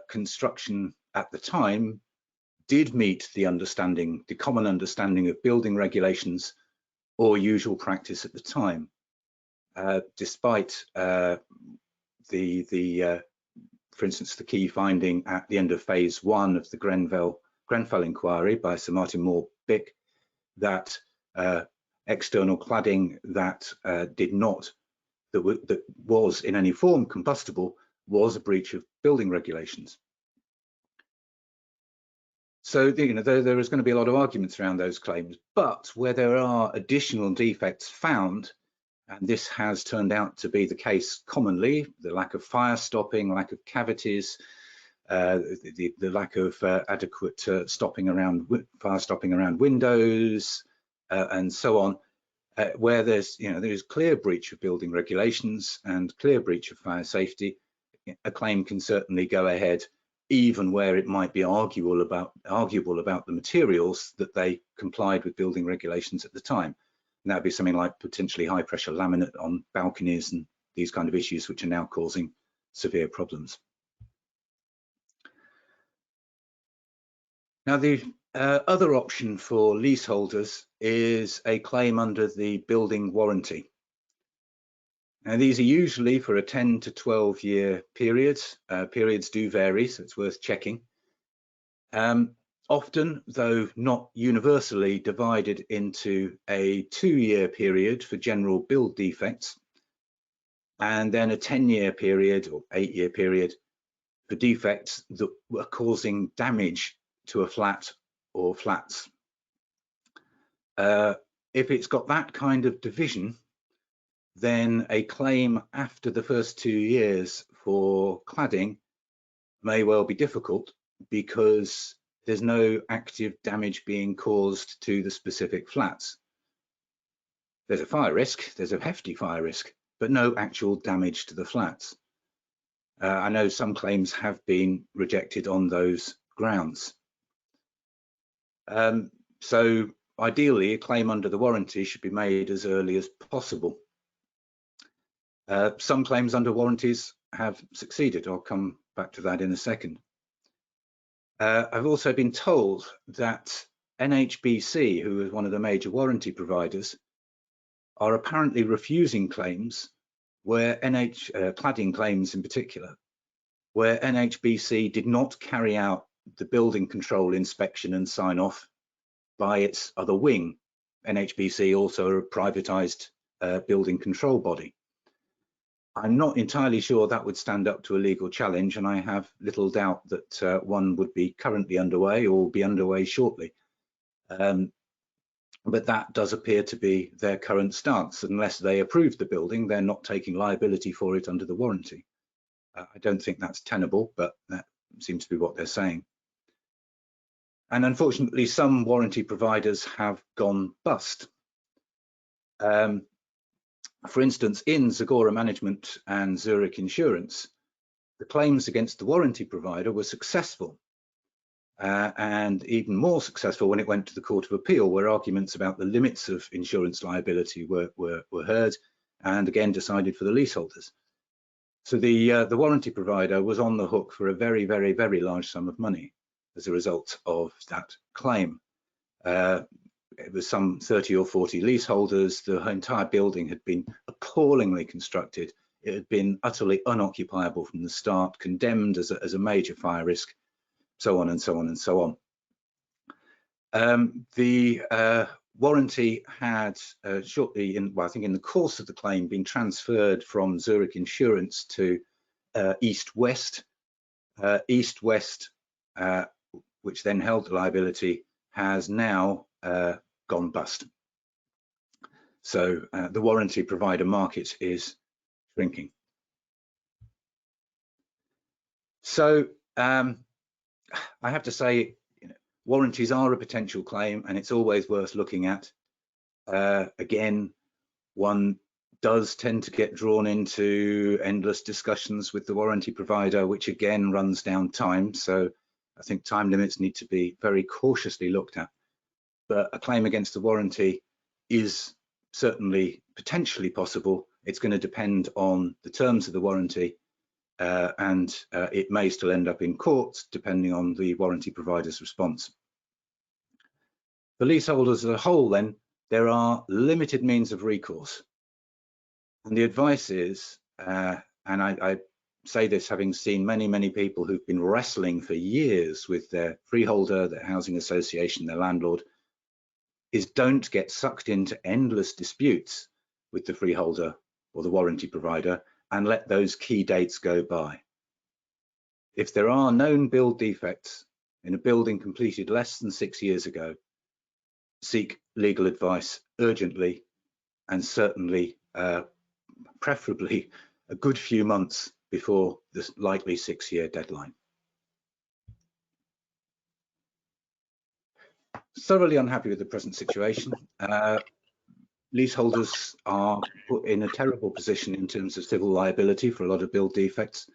construction at the time did meet the common understanding of building regulations or usual practice at the time, despite for instance, the key finding at the end of phase 1 of the Grenfell inquiry by Sir Martin Moore-Bick that external cladding that that was in any form combustible was a breach of building regulations. So there is going to be a lot of arguments around those claims, but where there are additional defects found, and this has turned out to be the case commonly, the lack of fire stopping, lack of cavities, the lack of adequate fire stopping around windows, and so on, where there is clear breach of building regulations and clear breach of fire safety, a claim can certainly go ahead, even where it might be arguable about the materials that they complied with building regulations at the time. And that would be something like potentially high pressure laminate on balconies and these kind of issues, which are now causing severe problems. Now, the other option for leaseholders is a claim under the building warranty. Now, these are usually for a 10 to 12 year period. Periods do vary, so it's worth checking. Often, though not universally, divided into a 2-year period for general build defects, and then a 10-year period or 8-year period for defects that were causing damage to a flat or flats. If it's got that kind of division, then a claim after the first 2 years for cladding may well be difficult because there's no active damage being caused to the specific flats. There's a fire risk, there's a hefty fire risk, but no actual damage to the flats. I know some claims have been rejected on those grounds. So ideally, a claim under the warranty should be made as early as possible. Some claims under warranties have succeeded. I'll come back to that in a second. I've also been told that NHBC, who is one of the major warranty providers, are apparently refusing claims where cladding claims in particular, where NHBC did not carry out the building control inspection and sign off by its other wing. NHBC also a privatized building control body. I'm not entirely sure that would stand up to a legal challenge, and I have little doubt that one would be currently underway or will be underway shortly. But that does appear to be their current stance. Unless they approve the building, they're not taking liability for it under the warranty. I don't think that's tenable, but that seems to be what they're saying. And unfortunately, some warranty providers have gone bust. For instance, in Zagora Management and Zurich Insurance, the claims against the warranty provider were successful, and even more successful when it went to the Court of Appeal, where arguments about the limits of insurance liability were heard and again decided for the leaseholders. So the warranty provider was on the hook for a very, very, very large sum of money as a result of that claim. It was some 30 or 40 leaseholders. The entire building had been appallingly constructed. It had been utterly unoccupiable from the start, condemned as a major fire risk, so on and so on and so on. The warranty had shortly, I think in the course of the claim, been transferred from Zurich Insurance to East West. East West, which then held the liability, has now gone bust. So the warranty provider market is shrinking. So I have to say, warranties are a potential claim, and it's always worth looking at. Again, one does tend to get drawn into endless discussions with the warranty provider, which again runs down time. So I think time limits need to be very cautiously looked at. But a claim against the warranty is certainly potentially possible. It's going to depend on the terms of the warranty, and it may still end up in court depending on the warranty provider's response. For leaseholders as a whole, then, there are limited means of recourse. And the advice is, and I say this having seen many people who've been wrestling for years with their freeholder, their housing association, their landlord, is don't get sucked into endless disputes with the freeholder or the warranty provider and let those key dates go by. If there are known build defects in a building completed less than 6 years ago, seek legal advice urgently, and certainly preferably a good few months before this likely 6-year deadline. Thoroughly unhappy with the present situation. Leaseholders are put in a terrible position in terms of civil liability for a lot of build defects.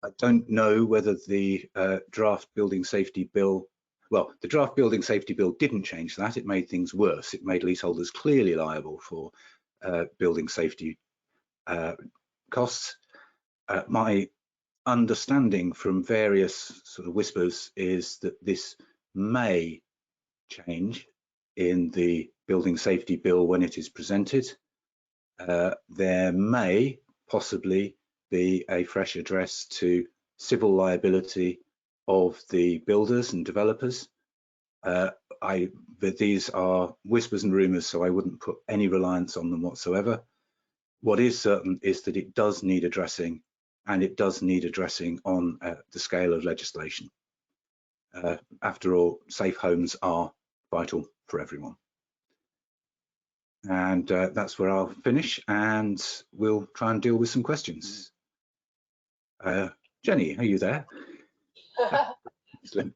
I don't know whether the draft building safety bill, well, the draft building safety bill didn't change that. It made things worse. It made leaseholders clearly liable for building safety costs. My understanding from various sort of whispers is that this may change in the building safety bill when it is presented. There may possibly be a fresh address to civil liability of the builders and developers. But these are whispers and rumours, so I wouldn't put any reliance on them whatsoever. What is certain is that it does need addressing, and it does need addressing on the scale of legislation. After all, safe homes are vital for everyone. And that's where I'll finish, and we'll try and deal with some questions. Jenny, are you there? Slim.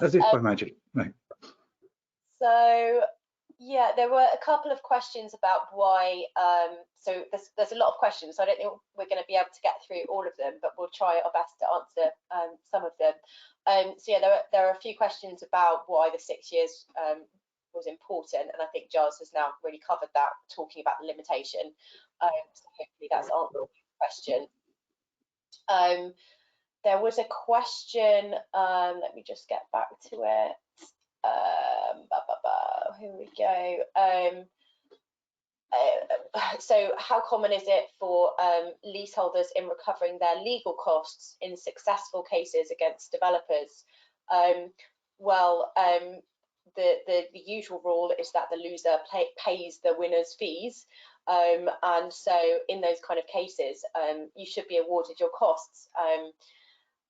As if by magic. Right. So, yeah, there were a couple of questions about why. So there's a lot of questions. So I don't think we're going to be able to get through all of them, but we'll try our best to answer some of them. So yeah, there are a few questions about why the 6 years was important, and I think Giles has now really covered that, talking about the limitation. So hopefully that's answered the question. There was a question, let me just get back to it. Here we go. So how common is it for leaseholders in recovering their legal costs in successful cases against developers? The usual rule is that the loser pays the winner's fees, and so in those kind of cases you should be awarded your costs.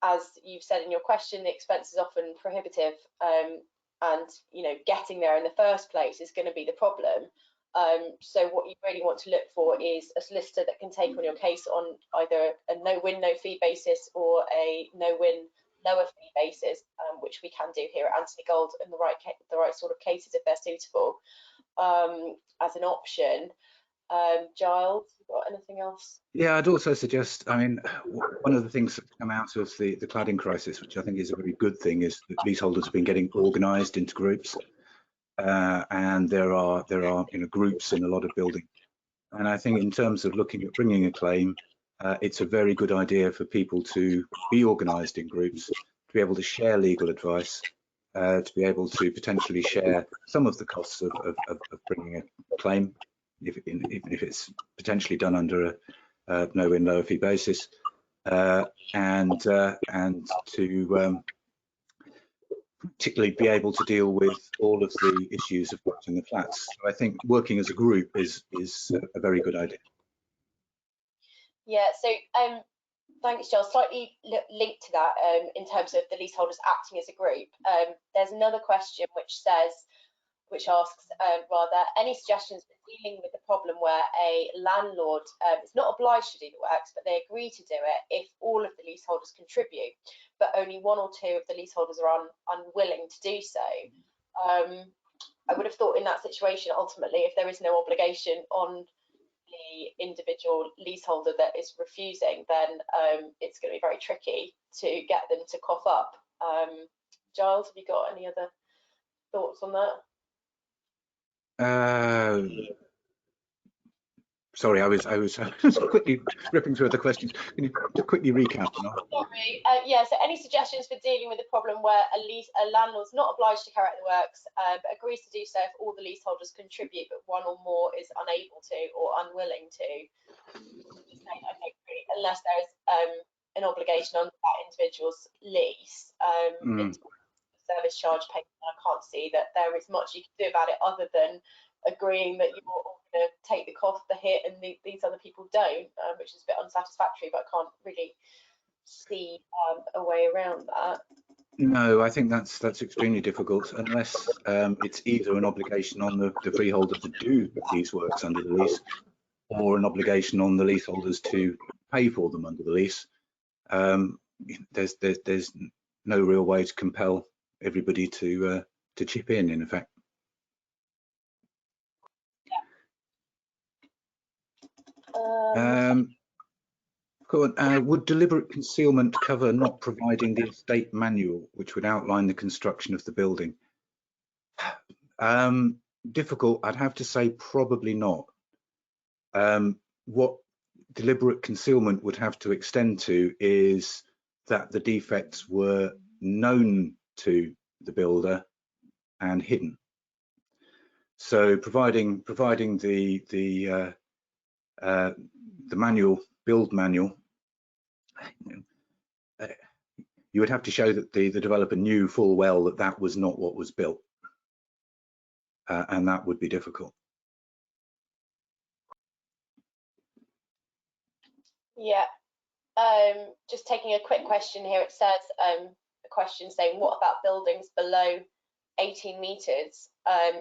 As you've said in your question, the expense is often prohibitive, and you know, getting there in the first place is going to be the problem. So what you really want to look for is a solicitor that can take on your case on either a no-win, no-fee basis or a no-win, lower fee basis, which we can do here at Anthony Gold in the right sort of cases if they're suitable, as an option. Giles, you got anything else? Yeah, I'd also suggest, I mean, one of the things that's come out of the cladding crisis, which I think is a very good thing, is that leaseholders have been getting organised into groups, and there are groups in a lot of buildings. And I think in terms of looking at bringing a claim, it's a very good idea for people to be organised in groups, to be able to share legal advice, to be able to potentially share some of the costs of bringing a claim, even if it's potentially done under a no-win, lower fee basis, and to particularly be able to deal with all of the issues of watching the flats. So I think working as a group is a very good idea. Yeah, so thanks, Giles. Slightly linked to that, in terms of the leaseholders acting as a group. There's another question which asks rather, any suggestions for dealing with the problem where a landlord is not obliged to do the works, but they agree to do it if all of the leaseholders contribute, but only one or two of the leaseholders are unwilling to do so? I would have thought in that situation, ultimately, if there is no obligation on the individual leaseholder that is refusing, then it's going to be very tricky to get them to cough up. Giles, have you got any other thoughts on that? Sorry, I was quickly ripping through the questions. Can you quickly recap? Sorry. Yeah. So, any suggestions for dealing with a problem where a landlord's not obliged to carry out the works, but agrees to do so if all the leaseholders contribute, but one or more is unable to or unwilling to? Just saying, okay, unless there's an obligation on that individual's lease, in service charge payment, I can't see that there is much you can do about it other than agreeing that you're all going to take the cost, the hit, and these other people don't, which is a bit unsatisfactory, but I can't really see a way around that. No, I think that's extremely difficult unless it's either an obligation on the freeholder to do these works under the lease, or an obligation on the leaseholders to pay for them under the lease. There's no real way to compel everybody to chip in effect. Would deliberate concealment cover not providing the estate manual, which would outline the construction of the building? Difficult. I'd have to say probably not. What deliberate concealment would have to extend to is that the defects were known to the builder and hidden. So providing the manual, build manual, you would have to show that the developer knew full well that that was not what was built, and that would be difficult. Yeah. Just taking a quick question here. It says a question saying, what about buildings below 18 meters?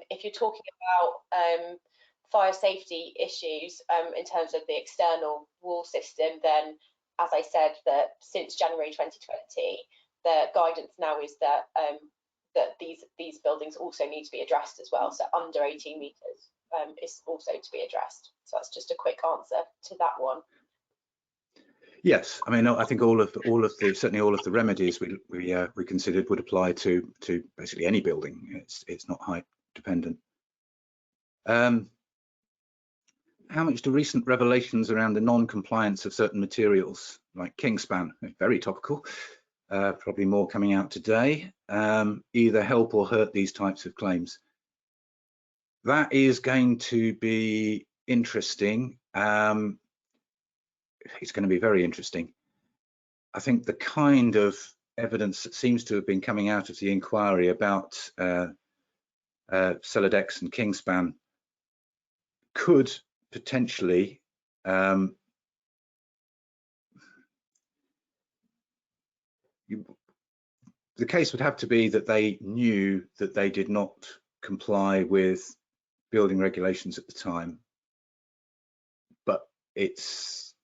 If you're talking about fire safety issues in terms of the external wall system, then as I said, that since January 2020, the guidance now is that that these buildings also need to be addressed as well. So under 18 meters is also to be addressed. So that's just a quick answer to that one. Yes, I mean, I think certainly all of the remedies we considered would apply to basically any building. It's not height dependent. How much do recent revelations around the non-compliance of certain materials like Kingspan, very topical, probably more coming out today, either help or hurt these types of claims? That is going to be interesting. It's going to be very interesting. I think the kind of evidence that seems to have been coming out of the inquiry about Celodex and Kingspan could potentially the case would have to be that they knew that they did not comply with building regulations at the time, but it's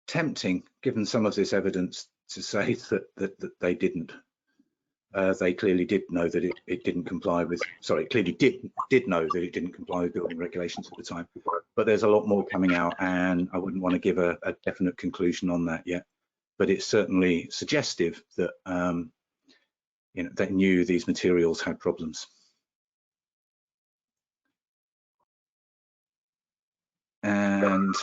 tempting, given some of this evidence, to say that they didn't. They clearly did know that it didn't comply with. Sorry, clearly did know that it didn't comply with building regulations at the time. But there's a lot more coming out, and I wouldn't want to give a definite conclusion on that yet. But it's certainly suggestive that you know, they knew these materials had problems. And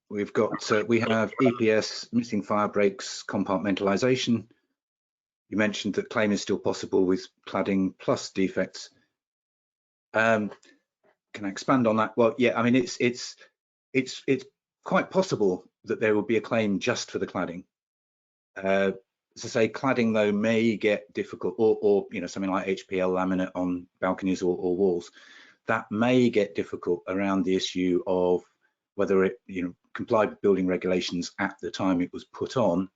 we have EPS, missing fire breaks, compartmentalization. You mentioned that claim is still possible with cladding plus defects. Can I expand on that? Well, yeah, I mean, it's quite possible that there will be a claim just for the cladding. As I say, cladding though may get difficult, or you know, something like HPL laminate on balconies or walls, that may get difficult around the issue of whether it, you know, complied with building regulations at the time it was put on,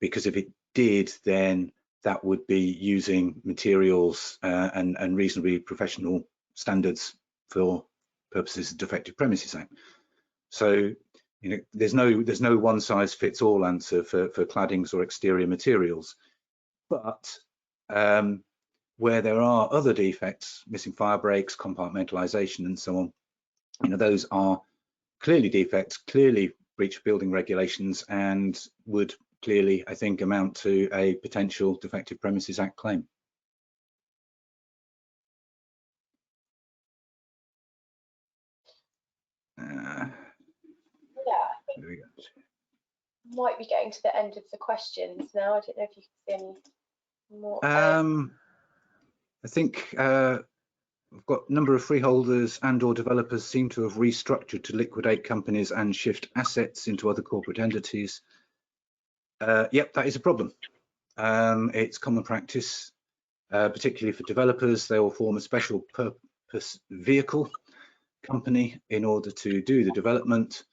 because if it did, then that would be using materials and reasonably professional standards for purposes of Defective Premises Act. So, you know, there's no one size fits all answer for claddings or exterior materials, but where there are other defects, missing fire breaks, compartmentalization, and so on, you know, those are clearly defects, clearly breach of building regulations, and would clearly, I think, amount to a potential Defective Premises Act claim. Yeah, I think there we go. Might be getting to the end of the questions now. I don't know if you can see any more. I think we've got a number of freeholders and or developers seem to have restructured to liquidate companies and shift assets into other corporate entities. Yep, that is a problem. It's common practice, particularly for developers. They will form a special purpose vehicle company in order to do the development,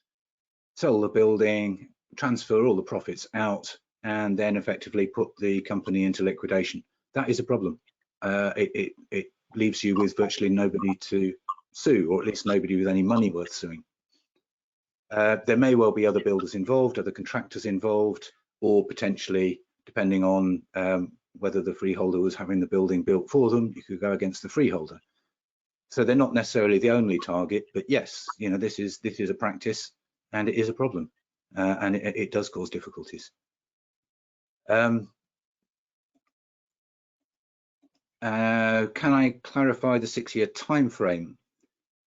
sell the building, transfer all the profits out, and then effectively put the company into liquidation. That is a problem. It leaves you with virtually nobody to sue, or at least nobody with any money worth suing. There may well be other builders involved, other contractors involved, or potentially, depending on whether the freeholder was having the building built for them, you could go against the freeholder. So they're not necessarily the only target, but yes, you know, this is a practice and it is a problem, and it does cause difficulties. Can I clarify the 6-year time frame?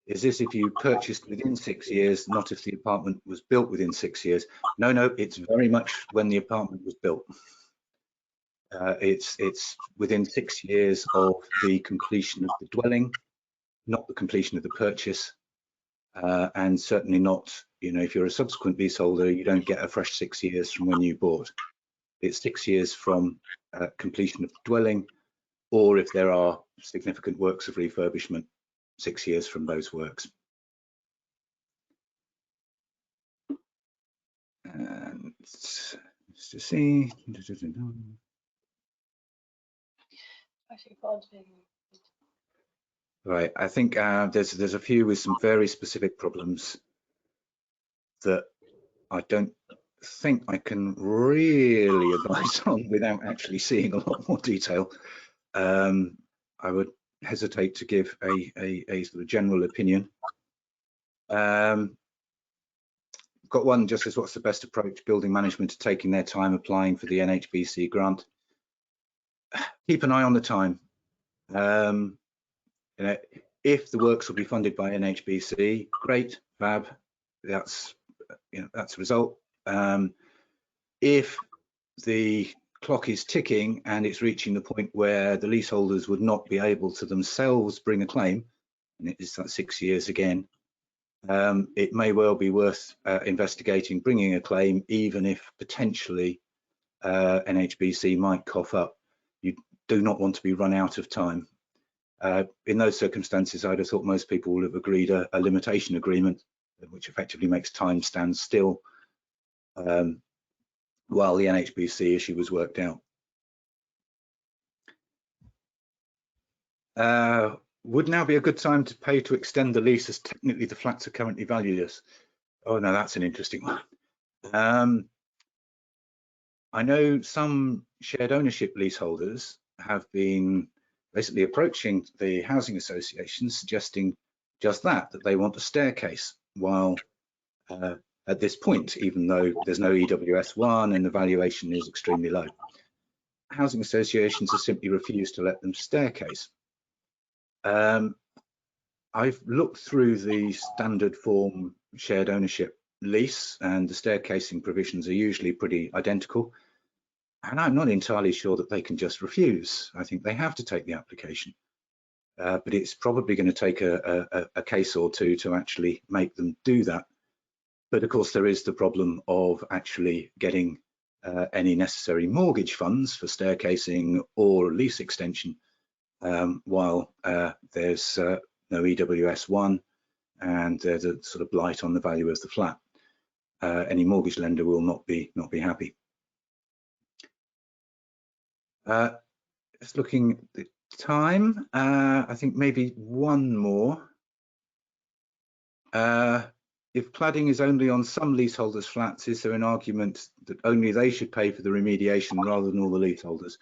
Is this if you purchased within 6 years, not if the apartment was built within 6 years? No, it's very much when the apartment was built. It's within 6 years of the completion of the dwelling, not the completion of the purchase, and certainly not, you know, if you're a subsequent leaseholder, you don't get a fresh 6 years from when you bought. It's 6 years from completion of the dwelling, or if there are significant works of refurbishment, 6 years from those works. And let's just see. Right, I think there's a few with some very specific problems that I don't think I can really advise on without actually seeing a lot more detail. I would hesitate to give a sort of general opinion. Got one just as what's the best approach building management to taking their time applying for the NHBC grant? Keep an eye on the time. You know, if the works will be funded by NHBC, great, fab. That's, you know, that's a result. If the clock is ticking and it's reaching the point where the leaseholders would not be able to themselves bring a claim, and it's that 6 years again, it may well be worth investigating bringing a claim, even if potentially NHBC might cough up. You do not want to be run out of time. In those circumstances, I'd have thought most people would have agreed a limitation agreement, which effectively makes time stand still while the NHBC issue was worked out. Would now be a good time to pay to extend the lease as technically the flats are currently valueless? Oh no, that's an interesting one. I know some shared ownership leaseholders have been basically approaching the housing associations suggesting just that they want a staircase, while at this point, even though there's no EWS1 and the valuation is extremely low, housing associations have simply refused to let them staircase. I've looked through the standard form shared ownership lease, and the staircasing provisions are usually pretty identical, and I'm not entirely sure that they can just refuse. I think they have to take the application, but it's probably going to take a case or two to actually make them do that. But of course, there is the problem of actually getting any necessary mortgage funds for staircasing or lease extension while there's no EWS1 and there's a sort of blight on the value of the flat. Any mortgage lender will not be happy. Just looking at the time, I think maybe one more. If cladding is only on some leaseholders' flats, is there an argument that only they should pay for the remediation rather than all the leaseholders?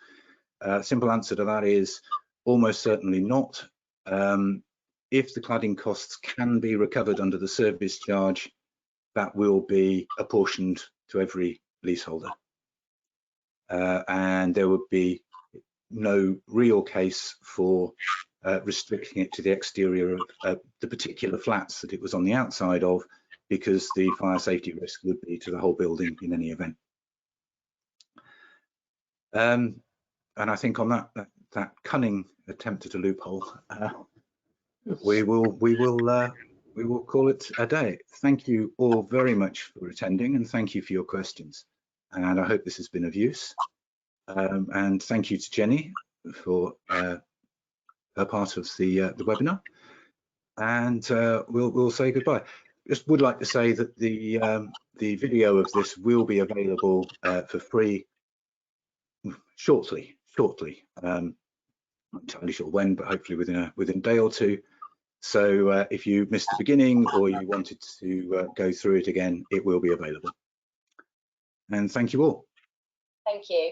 Simple answer to that is almost certainly not. If the cladding costs can be recovered under the service charge, that will be apportioned to every leaseholder. And there would be no real case for restricting it to the exterior of the particular flats that it was on the outside of, because the fire safety risk would be to the whole building in any event. And I think on that cunning attempt at a loophole, we will call it a day. Thank you all very much for attending, and thank you for your questions. And I hope this has been of use. And thank you to Jenny for her part of the webinar. And we'll say goodbye. Just would like to say that the video of this will be available for free shortly. Not entirely sure when, but hopefully within a day or two. So if you missed the beginning or you wanted to go through it again, it will be available. And thank you all. Thank you.